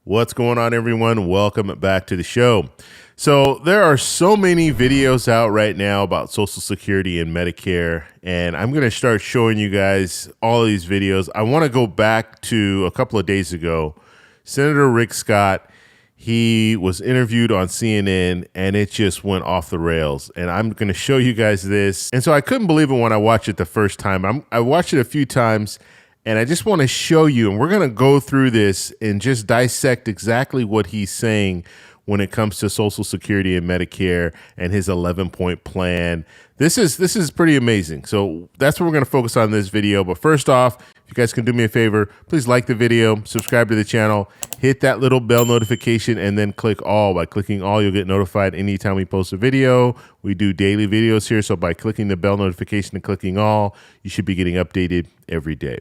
What's going on, everyone? Welcome back to the show. So there are so many videos out right now about Social Security and Medicare, and I'm going to start showing you guys all of these videos. I want to go back to a couple of days ago. Senator Rick Scott, he was interviewed on CNN, and it just went off the rails. And I'm going to show you guys this. And so I couldn't believe it when I watched it the first time. I watched it a few times, and I just want to show you, and we're going to go through this and just dissect exactly what he's saying when it comes to Social Security and Medicare and his 11-point plan. This is pretty amazing. So that's what we're going to focus on in this video. But first off, if you guys can do me a favor, please like the video, subscribe to the channel, hit that little bell notification, and then click all. By clicking all, you'll get notified anytime we post a video. We do daily videos here, so by clicking the bell notification and clicking all, you should be getting updated every day.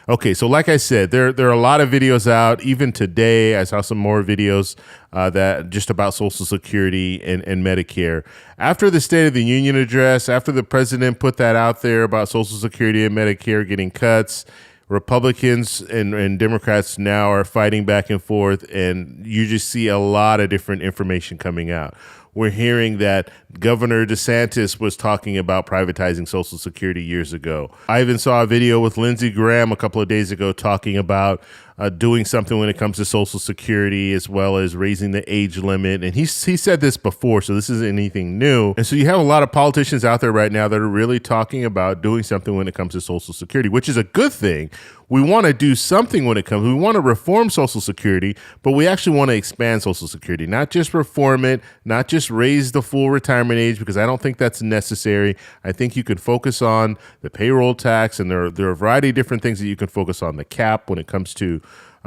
Okay, so like I said, there are a lot of videos out. Even today, I saw some more videos that just about Social Security and Medicare. After the State of the Union address, after the president put that out there about Social Security and Medicare getting cuts, Republicans and Democrats now are fighting back and forth, and you just see a lot of different information coming out. We're hearing that Governor DeSantis was talking about privatizing Social Security years ago. I even saw a video with Lindsey Graham a couple of days ago talking about doing something when it comes to Social Security, as well as raising the age limit. And he said this before, so this isn't anything new. And so you have a lot of politicians out there right now that are really talking about doing something when it comes to Social Security, which is a good thing. We want to do something when it comes. We want to reform Social Security, but we actually want to expand Social Security, not just reform it, not just raise the full retirement age, because I don't think that's necessary. I think you can focus on the payroll tax, and there are a variety of different things that you can focus on. The cap when it comes to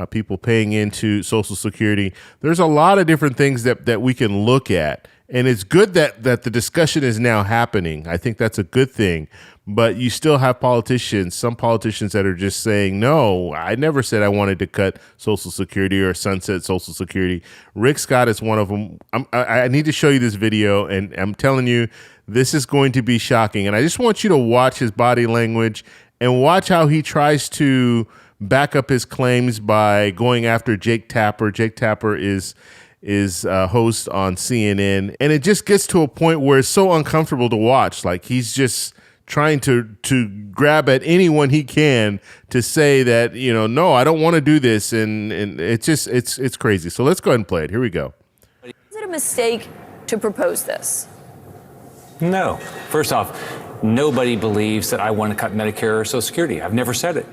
people paying into Social Security. There's a lot of different things that we can look at. And it's good that the discussion is now happening. I think that's a good thing. But you still have some politicians that are just saying, no, I never said I wanted to cut Social Security or sunset Social Security. Rick Scott is one of them. I need to show you this video, and I'm telling you, this is going to be shocking. And I just want you to watch his body language and watch how he tries to back up his claims by going after Jake Tapper. Jake Tapper is a host on CNN, and it just gets to a point where it's so uncomfortable to watch. Like, he's just trying to grab at anyone he can to say that, no, I don't want to do this, and it's crazy. So let's go ahead and play it. Here we go. Is it a mistake to propose this? No. First off, nobody believes that I want to cut Medicare or Social Security. I've never said it.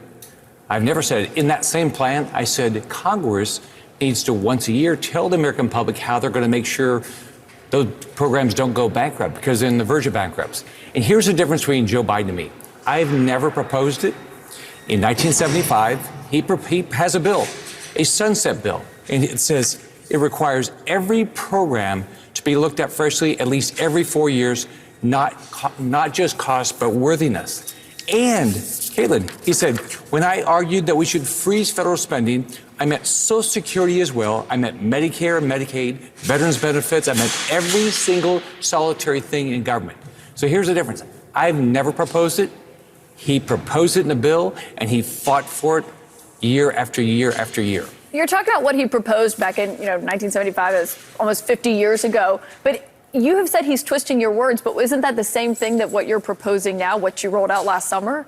I've never said it. In that same plan, I said Congress needs to once a year tell the American public how they're going to make sure those programs don't go bankrupt, because they're in the verge of bankruptcy. And here's the difference between Joe Biden and me. I've never proposed it. In 1975, he has a bill, a sunset bill, and it says it requires every program to be looked at freshly at least every 4 years, not just cost, but worthiness. And, Caitlin, he said, when I argued that we should freeze federal spending, I meant Social Security as well. I meant Medicare, Medicaid, veterans benefits. I meant every single solitary thing in government. So here's the difference. I've never proposed it. He proposed it in a bill, and he fought for it year after year after year. You're talking about what he proposed back in 1975, as almost 50 years ago. But you have said he's twisting your words, but isn't that the same thing that what you're proposing now, what you rolled out last summer?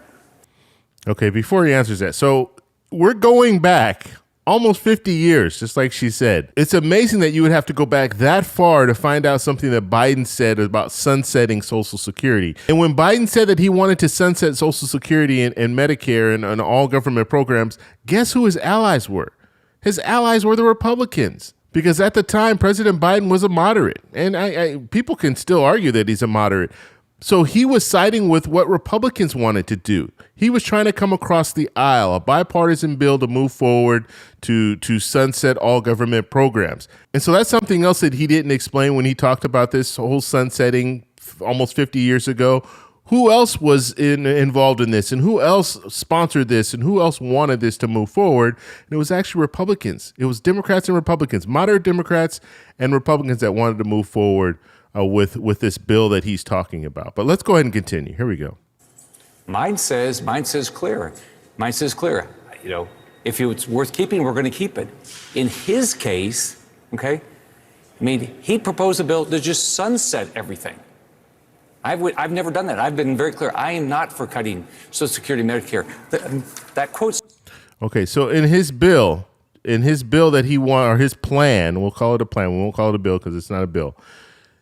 Okay, before he answers that, so we're going back almost 50 years, just like she said. It's amazing that you would have to go back that far to find out something that Biden said about sunsetting Social Security. And when Biden said that he wanted to sunset Social Security and Medicare and all government programs, guess who his allies were? His allies were the Republicans. Because at the time, President Biden was a moderate, and people can still argue that he's a moderate. So he was siding with what Republicans wanted to do. He was trying to come across the aisle, a bipartisan bill to move forward to sunset all government programs. And so that's something else that he didn't explain when he talked about this whole sunsetting almost 50 years ago. Who else was involved in this, and who else sponsored this, and who else wanted this to move forward? And it was actually Republicans. It was Democrats and Republicans, moderate Democrats and Republicans that wanted to move forward with this bill that he's talking about. But let's go ahead and continue. Here we go. Mine says clear. If it's worth keeping, we're going to keep it. In his case, okay, I mean, he proposed a bill to just sunset everything. I've never done that. I've been very clear. I am not for cutting Social Security, Medicare. That quote. Okay, so in his bill that he want, or his plan, we'll call it a plan. We won't call it a bill because it's not a bill.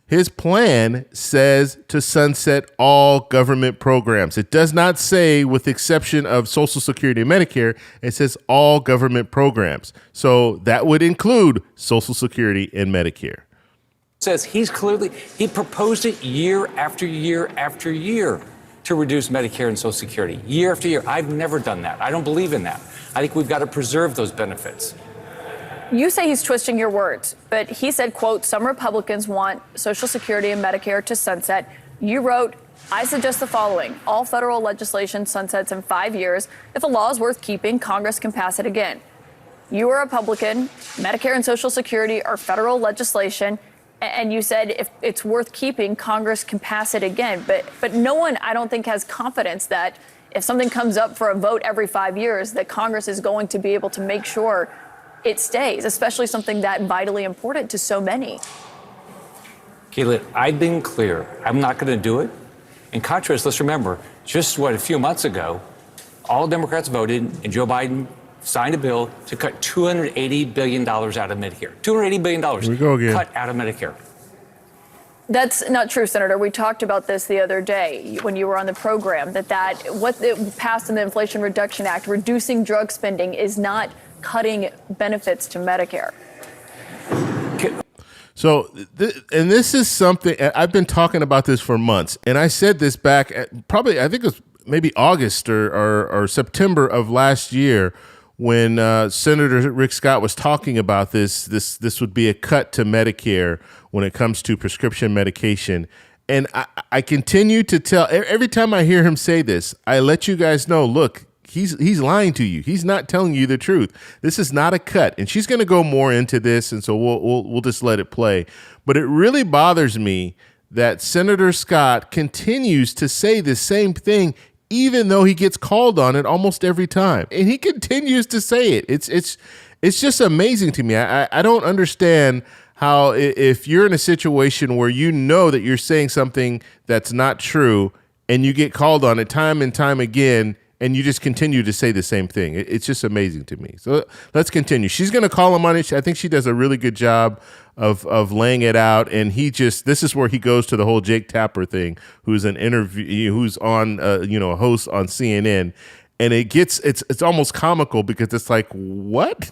His plan says to sunset all government programs. It does not say with the exception of Social Security and Medicare. It says all government programs. So that would include Social Security and Medicare. Says he proposed it year after year after year to reduce Medicare and Social Security, year after year. I've never done that. I don't believe in that. I think we've got to preserve those benefits. You say he's twisting your words, but he said, quote, some Republicans want Social Security and Medicare to sunset. You wrote, I suggest the following. All federal legislation sunsets in 5 years. If a law is worth keeping, Congress can pass it again. You are a Republican. Medicare and Social Security are federal legislation. And you said if it's worth keeping, Congress can pass it again. But no one, I don't think, has confidence that if something comes up for a vote every 5 years, that Congress is going to be able to make sure it stays, especially something that vitally important to so many. Kayla, I've been clear. I'm not going to do it. In contrast, let's remember, just a few months ago, all Democrats voted and Joe Biden signed a bill to cut $280 billion out of Medicare. $280 billion Here we go again. cut out of Medicare. That's not true, Senator. We talked about this the other day when you were on the program, what it passed in the Inflation Reduction Act, reducing drug spending, is not cutting benefits to Medicare. So, and this is something, I've been talking about this for months, and I said this back at probably, I think it was maybe August or September of last year when Senator Rick Scott was talking about this would be a cut to Medicare when it comes to prescription medication. And I continue to tell, every time I hear him say this, I let you guys know, look, he's lying to you. He's not telling you the truth. This is not a cut. And she's going to go more into this, and so we'll just let it play. But it really bothers me that Senator Scott continues to say the same thing, even though he gets called on it almost every time. And he continues to say it. It's just amazing to me. I don't understand how, if you're in a situation where you know that you're saying something that's not true and you get called on it time and time again, and you just continue to say the same thing. It's just amazing to me. So let's continue. She's going to call him on it. I think she does a really good job of laying it out. And this is where he goes to the whole Jake Tapper thing, who's on, a host on CNN. And it's almost comical because it's like, what?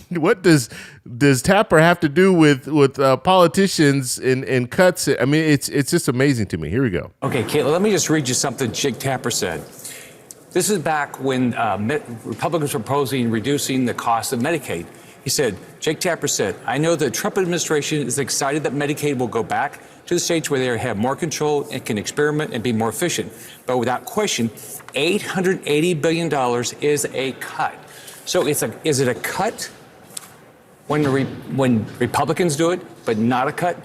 What does Tapper have to do with politicians and cuts? I mean, it's just amazing to me. Here we go. Okay, Caitlin, let me just read you something Jake Tapper said. This is back when Republicans were proposing reducing the cost of Medicaid. He said, Jake Tapper said, I know the Trump administration is excited that Medicaid will go back to the states where they have more control and can experiment and be more efficient. But without question, $880 billion is a cut. So is it a cut when Republicans do it, but not a cut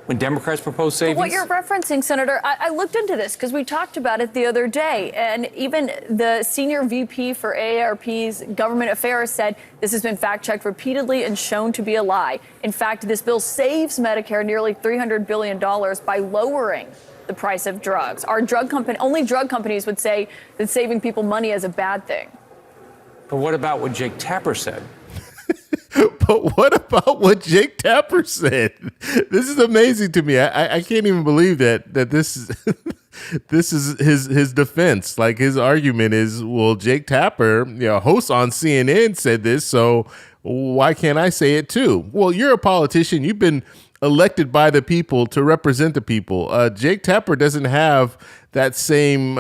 when Democrats propose savings? But what you're referencing, Senator, I looked into this because we talked about it the other day. And even the senior VP for AARP's government affairs said this has been fact-checked repeatedly and shown to be a lie. In fact, this bill saves Medicare nearly $300 billion by lowering the price of drugs. Only drug companies would say that saving people money is a bad thing. But what about what Jake Tapper said? But what about what Jake Tapper said? This is amazing to me. I can't even believe that this is this is his defense. Like, his argument is, well, Jake Tapper, host on CNN, said this, so why can't I say it too? Well, you're a politician. You've been elected by the people to represent the people. Jake Tapper doesn't have that same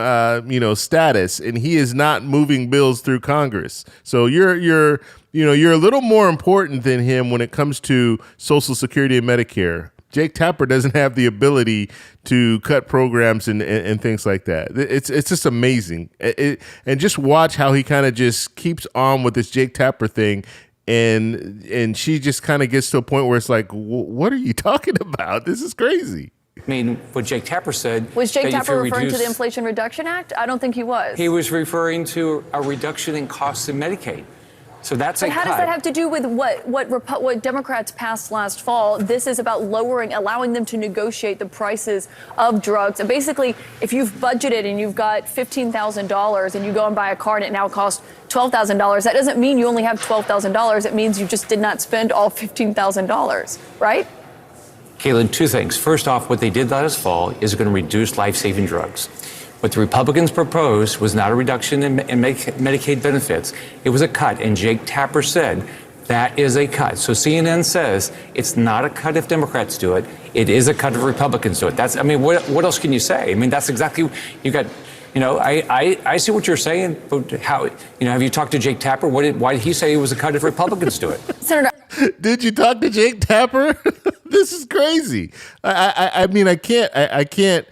status, and he is not moving bills through Congress. So you're a little more important than him when it comes to Social Security and Medicare. Jake Tapper doesn't have the ability to cut programs and things like that. It's just amazing. And just watch how he kind of just keeps on with this Jake Tapper thing. And she just kind of gets to a point where it's like, what are you talking about? This is crazy. I mean, what Jake Tapper said. Was Jake that if Tapper you referring to the reduce- Inflation Reduction Act? I don't think he was. He was referring to a reduction in costs in Medicaid. So that's a But how cut. does that have to do with what Democrats passed last fall? This is about allowing them to negotiate the prices of drugs. And basically, if you've budgeted and you've got $15,000 and you go and buy a car and it now costs $12,000, that doesn't mean you only have $12,000. It means you just did not spend all $15,000, right? Caitlin, two things. First off, what they did last fall is going to reduce life-saving drugs. What the Republicans proposed was not a reduction in Medicaid benefits. It was a cut, and Jake Tapper said that is a cut. So CNN says it's not a cut if Democrats do it. It is a cut if Republicans do it. That's, I mean, what else can you say? I mean, that's exactly, you got, you know, I see what you're saying, but how, you know, have you talked to Jake Tapper? Why did he say it was a cut if Republicans do it? Senator. Did you talk to Jake Tapper? This is crazy. I mean, I can't.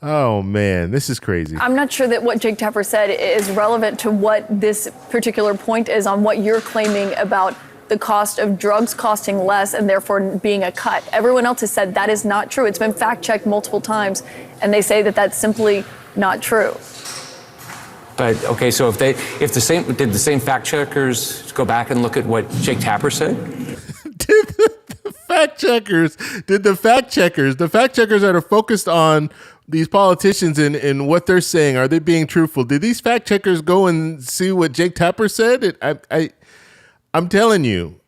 Oh, man, this is crazy. I'm not sure that what Jake Tapper said is relevant to what this particular point is on what you're claiming about the cost of drugs costing less and therefore being a cut. Everyone else has said that is not true. It's been fact-checked multiple times, and they say that that's simply not true. But okay, so did the same fact checkers go back and look at what Jake Tapper said? The fact checkers that are focused on these politicians and what they're saying, are they being truthful? Did these fact checkers go and see what Jake Tapper said? I'm telling you,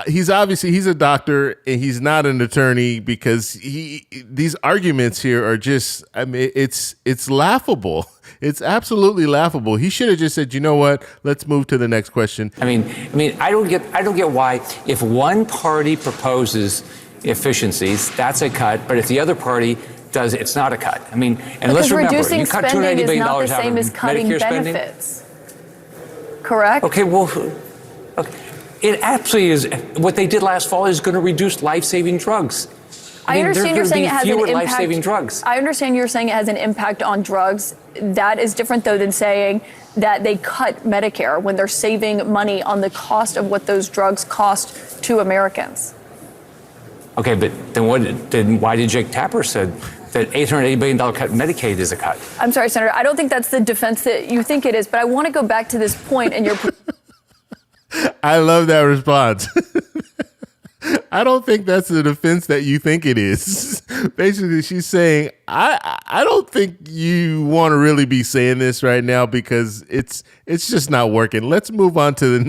he's a doctor and he's not an attorney, because these arguments here are just, I mean, it's laughable. It's absolutely laughable. He should have just said, you know what, let's move to the next question. I mean, I don't get why, if one party proposes efficiencies, that's a cut, but if the other party does, it's not a cut. I mean, and let's remember, you cut $280 billion out of Medicare spending. Benefits. Correct? Okay, well, okay. It absolutely is. What they did last fall is going to reduce life-saving drugs. I understand you're saying it has an impact. Life-saving drugs. I understand you're saying it has an impact on drugs. That is different, though, than saying that they cut Medicare when they're saving money on the cost of what those drugs cost to Americans. Okay, but then why did Jake Tapper said that $880 billion cut in Medicaid is a cut? I'm sorry, Senator. I don't think that's the defense that you think it is, but I want to go back to this point in your. I love that response. I don't think that's the defense that you think it is. Basically, she's saying, I don't think you want to really be saying this right now, because it's just not working. Let's move on to the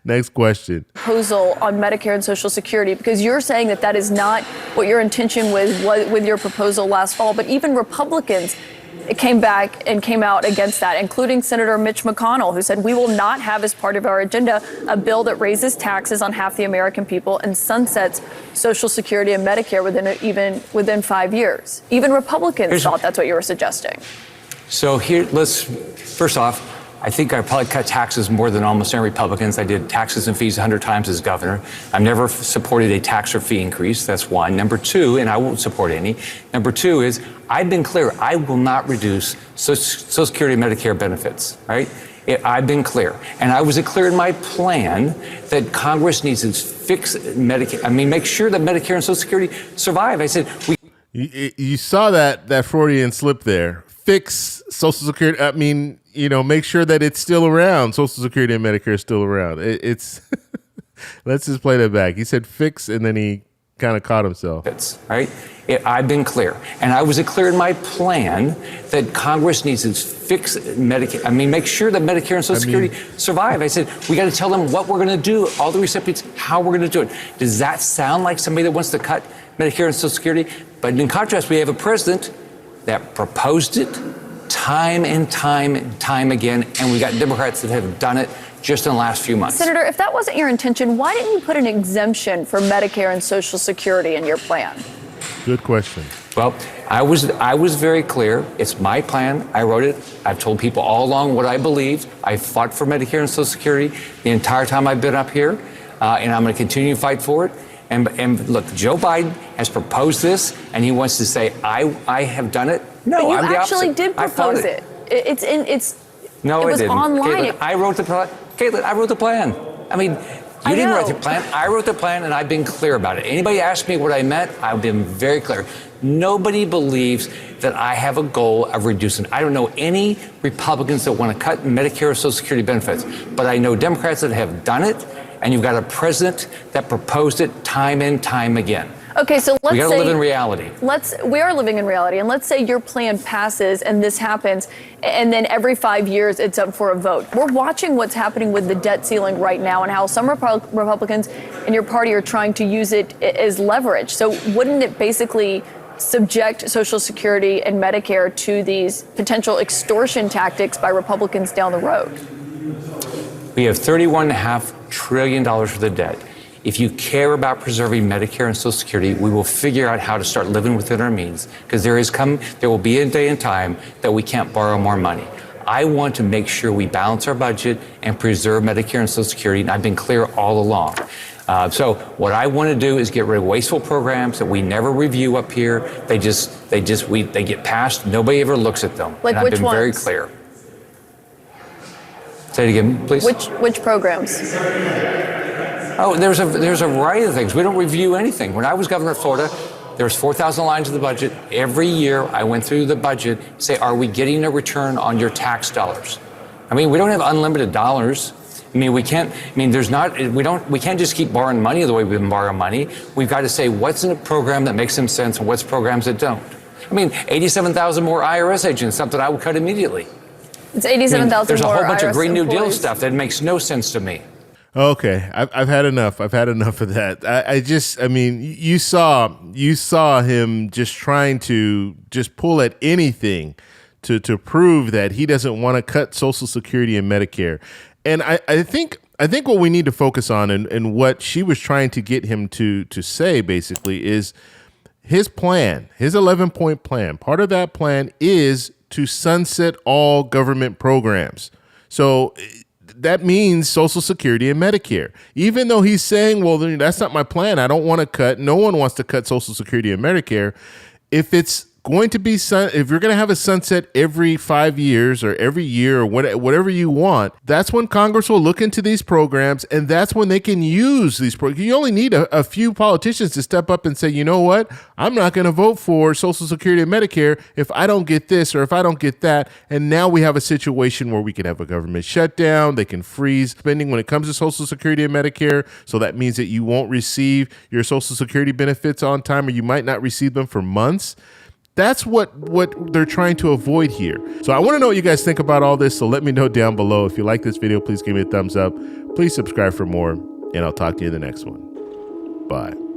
next question. Proposal on Medicare and Social Security, because you're saying that is not what your intention was with your proposal last fall, but even Republicans came back and came out against that, including Senator Mitch McConnell, who said, we will not have as part of our agenda a bill that raises taxes on half the American people and sunsets Social Security and Medicare within 5 years. Even Republicans thought that's what you were suggesting. So first off, I think I probably cut taxes more than almost any Republicans. I did taxes and fees 100 times as governor. I've never supported a tax or fee increase. That's one. Number two, and I won't support any. Number two is, I've been clear, I will not reduce Social Security and Medicare benefits, right? I've been clear. And I was clear in my plan that Congress needs to fix Medicare. I mean, make sure that Medicare and Social Security survive. I said, You saw that Freudian slip there. Fix Social Security. I mean, make sure that it's still around. Social Security and Medicare is still around. It's let's just play that back. He said fix, and then he kind of caught himself. Right? I've been clear. And I was clear in my plan that Congress needs to fix Medicare. I mean, make sure that Medicare and Social Security survive. I said, we got to tell them what we're going to do, all the recipients, how we're going to do it. Does that sound like somebody that wants to cut Medicare and Social Security? But in contrast, we have a president that proposed it time and time again, and we got Democrats that have done it just in the last few months. Senator, if that wasn't your intention, why didn't you put an exemption for Medicare and Social Security in your plan? Good question. Well, I was very clear. It's my plan. I wrote it. I've told people all along what I believed. I fought for Medicare and Social Security the entire time I've been up here, and I'm going to continue to fight for it. And look, Joe Biden has proposed this, and he wants to say, I have done it. No, but you I'm the opposite. actually did propose it. No, it was didn't. online. Caitlin, I wrote the plan. I mean, You didn't write know. the plan. I wrote the plan, and I've been clear about it. Anybody asked me what I meant, I've been very clear. Nobody believes that I have a goal of reducing. I don't know any Republicans that want to cut Medicare or Social Security benefits, but I know Democrats that have done it, and you've got a president that proposed it time and time again. Okay, so let's We got to say live in reality. we are living in reality, and let's say your plan passes and this happens, and then every 5 years it's up for a vote. We're watching what's happening with the debt ceiling right now, and how some Republicans in your party are trying to use it as leverage. So wouldn't it basically subject Social Security and Medicare to these potential extortion tactics by Republicans down the road? We have $31.5 trillion worth of debt. If you care about preserving Medicare and Social Security, we will figure out how to start living within our means, because there will be a day and time that we can't borrow more money. I want to make sure we balance our budget and preserve Medicare and Social Security, and I've been clear all along. So what I want to do is get rid of wasteful programs that we never review up here. They get passed. Nobody ever looks at them. Like and which I've been very ones? clear. Say it again, please. Which programs? Oh, there's a variety of things. We don't review anything. When I was governor of Florida, there was 4,000 lines of the budget. Every year I went through the budget, say, are we getting a return on your tax dollars? I mean, we don't have unlimited dollars. I mean, we can't just keep borrowing money the way we've been borrowing money. We've got to say what's in a program that makes some sense and what's programs that don't. I mean, 87,000 more IRS agents, something I would cut immediately. It's 87,000 more. There's a whole bunch of IRS Green New Deal employees. stuff that makes no sense to me. Okay, I've had enough. I've had enough of that. I mean, you saw him just trying to just pull at anything to prove that he doesn't want to cut Social Security and Medicare. And I think what we need to focus on and what she was trying to get him to say basically is his plan, his 11-point plan. Part of that plan is to sunset all government programs. So that means Social Security and Medicare. Even though he's saying, well, that's not my plan. I don't want to cut. No one wants to cut Social Security and Medicare. If it's going to be if you're going to have a sunset every 5 years or every year or whatever you want, that's when Congress will look into these programs, and that's when they can use these programs. You only need a few politicians to step up and say, you know what, I'm not going to vote for Social Security and Medicare if I don't get this or if I don't get that. And now we have a situation where we can have a government shutdown. They can freeze spending when it comes to Social Security and Medicare. So that means that you won't receive your Social Security benefits on time, or you might not receive them for months. That's what they're trying to avoid here. So I want to know what you guys think about all this. So let me know down below. If you like this video, please give me a thumbs up. Please subscribe for more, and I'll talk to you in the next one. Bye.